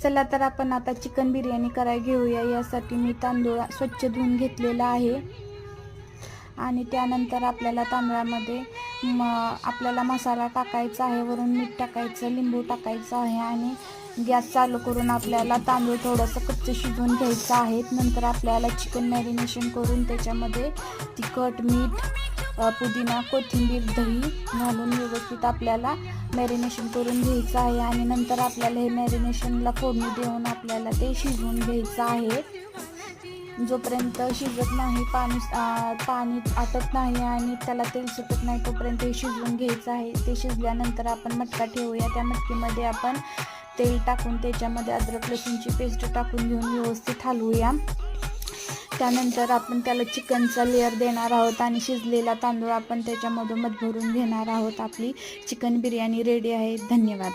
चला तर आपण आता चिकन बिर्याणी करायला घेऊया। यासाठी मी तांदूळ स्वच्छ धुवून घेतलेला आहे आणि त्यानंतर आपल्याला तांदळामध्ये आपल्याला मसाला टाकायचा आहे, वरून मीठ टाकायचं, लिंबू टाकायचं आहे आणि गॅस चालू करून आपल्याला तांदूळ थोडंसं कच्चं शिजवून घ्यायचं आहे। नंतर आपल्याला चिकन मॅरिनेशन करून त्याच्यामध्ये तिखट, मीठ, पुदिना, कोथिंबीर, दही घालून व्यवस्थित आपल्याला मॅरिनेशन करून घ्यायचं आहे आणि नंतर आपल्याला हे मॅरिनेशनला फोडणी देऊन आपल्याला ते शिजवून घ्यायचं आहे। जोपर्यंत शिजत नाही, पाणी आटत नाही आणि त्याला तेल सुटत नाही तोपर्यंत हे शिजवून घ्यायचं आहे। ते शिजल्यानंतर आपण मटका ठेवूया। त्या मटकीमध्ये आपण तेल टाकून त्याच्यामध्ये अद्रक लसूणची पेस्ट टाकून घेऊन व्यवस्थित हलवूया। त्यानंतर आपण त्याला चिकनचा लेअर देणार आहोत आणि शिजलेला तांदूळ आपण त्याच्यामधून भरून घेणार आहोत। आपली चिकन बिर्याणी रेडी आहे। धन्यवाद।